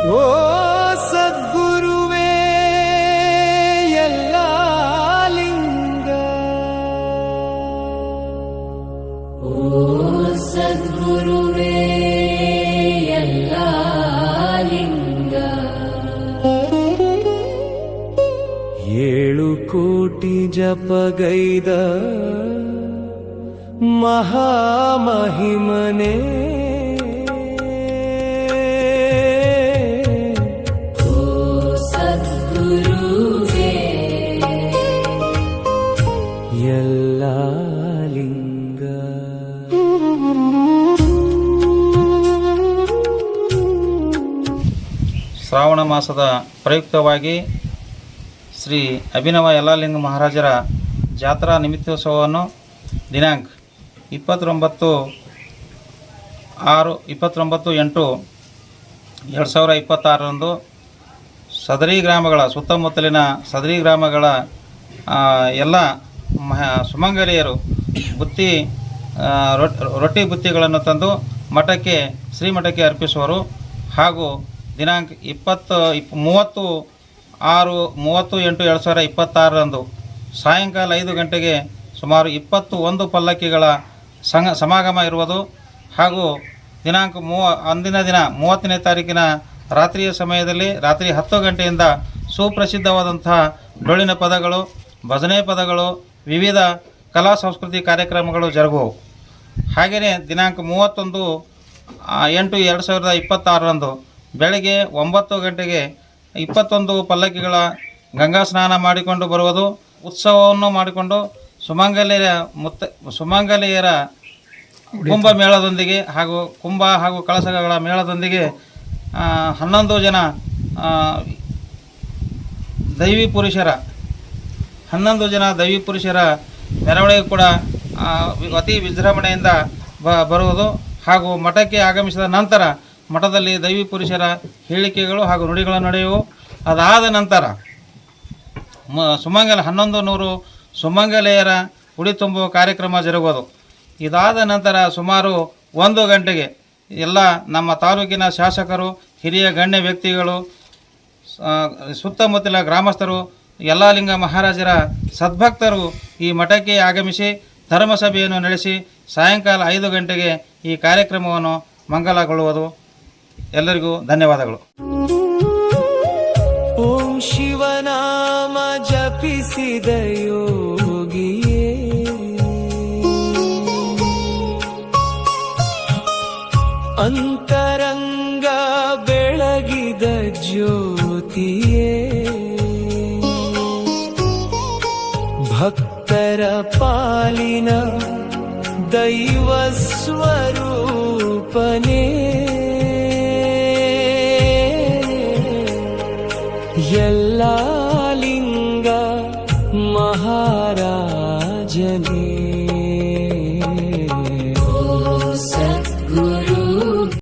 ಓ ಸದ್ಗುರುವೇ ಎಲ್ಲ ಲಿಂಗ, ಓ ಸದ್ಗುರುವೇ ಎಲ್ಲ ಲಿಂಗ. 7 ಕೋಟಿ ಜಪಗೈದ ಮಹಾಮಹಿಮನೆ, ಎಲ್ಲ ಲಿಂಗ. ಶ್ರಾವಣ ಮಾಸದ ಪ್ರಯುಕ್ತವಾಗಿ ಶ್ರೀ ಅಭಿನವ ಯಲ್ಲಾಲಿಂಗ ಮಹಾರಾಜರ ಜಾತ್ರಾ ನಿಮಿತ್ತೋತ್ಸವವನ್ನು ದಿನಾಂಕ 29/8/2026 ಸದರಿ ಗ್ರಾಮಗಳ ಸುತ್ತಮುತ್ತಲಿನ ಸದರಿ ಗ್ರಾಮಗಳ ಎಲ್ಲ ಸುಮಂಗಲಿಯರು ಬುತ್ತಿ ರೊಟ್ಟಿ ಬುತ್ತಿಗಳನ್ನು ತಂದು ಮಠಕ್ಕೆ ಶ್ರೀಮಠಕ್ಕೆ ಅರ್ಪಿಸುವರು. ಹಾಗೂ ದಿನಾಂಕ 30/8/2026 ಸಾಯಂಕಾಲ 5 ಗಂಟೆಗೆ ಸುಮಾರು 21 ಪಲ್ಲಕ್ಕಿಗಳ ಸಮಾಗಮ ಇರುವುದು. ಹಾಗೂ ದಿನಾಂಕ ಅಂದಿನ ದಿನ 30ನೇ ತಾರೀಕಿನ ರಾತ್ರಿಯ ಸಮಯದಲ್ಲಿ ರಾತ್ರಿ 10 ಗಂಟೆಯಿಂದ ಸುಪ್ರಸಿದ್ಧವಾದಂತಹ ಡೊಳ್ಳಿನ ಪದಗಳು, ಭಜನೆ ಪದಗಳು, ವಿವಿಧ ಕಲಾ ಸಂಸ್ಕೃತಿ ಕಾರ್ಯಕ್ರಮಗಳು ಜರುಗುವವು. ಹಾಗೆಯೇ ದಿನಾಂಕ 31/8/2026 ಬೆಳಗ್ಗೆ 9 ಗಂಟೆಗೆ 21 ಪಲ್ಲಕ್ಕಿಗಳ ಗಂಗಾ ಸ್ನಾನ ಮಾಡಿಕೊಂಡು ಬರುವುದು. ಉತ್ಸವವನ್ನು ಮಾಡಿಕೊಂಡು ಸುಮಂಗಲಿಯರ ಕುಂಭ ಮೇಳದೊಂದಿಗೆ ಹಾಗೂ ಕುಂಭ ಹಾಗೂ ಕಳಸಗಳ ಮೇಳದೊಂದಿಗೆ 11 ಜನ ದೈವಿ ಪುರುಷರ ಮೆರವಣಿಗೆ ಕೂಡ ಅತಿ ವಿಜೃಂಭಣೆಯಿಂದ ಬರುವುದು. ಹಾಗೂ ಮಠಕ್ಕೆ ಆಗಮಿಸಿದ ನಂತರ ಮಠದಲ್ಲಿ ದೈವಿ ಪುರುಷರ ಹೇಳಿಕೆಗಳು ಹಾಗೂ ನುಡಿಗಳು ನಡೆಯುವು. ಅದಾದ ನಂತರ 1100 ಸುಮಂಗಲೆಯರ ಉಡಿ ತುಂಬುವ ಕಾರ್ಯಕ್ರಮ ಜರುಗುವುದು. ಇದಾದ ನಂತರ ಸುಮಾರು 1 ಗಂಟೆಗೆ ಎಲ್ಲ ನಮ್ಮ ತಾಲೂಕಿನ ಶಾಸಕರು, ಹಿರಿಯ ಗಣ್ಯ ವ್ಯಕ್ತಿಗಳು, ಸುತ್ತಮುತ್ತಲ ಗ್ರಾಮಸ್ಥರು, ಯಲ್ಲಾಲಿಂಗ ಮಹಾರಾಜರ ಸದ್ಭಕ್ತರು ಈ ಮಠಕ್ಕೆ ಆಗಮಿಸಿ ಧರ್ಮಸಭೆಯನ್ನು ನಡೆಸಿ ಸಾಯಂಕಾಲ 5 ಗಂಟೆಗೆ ಈ ಕಾರ್ಯಕ್ರಮವನ್ನು ಮಂಗಲಗೊಳ್ಳುವುದು. ಎಲ್ಲರಿಗೂ ಧನ್ಯವಾದಗಳು. ಓಂ ಶಿವನಾಮ ಜಪಿಸಿದ ಯೋಗಿಯೇ, ಅಂತರಂಗ ಬೆಳಗಿದ ಜ್ಯೋತಿಯೇ, ಭಕ್ತರ ಪಾಲಿನ ದೈವ ಸ್ವರೂಪನೇ, ಎಲ್ಲ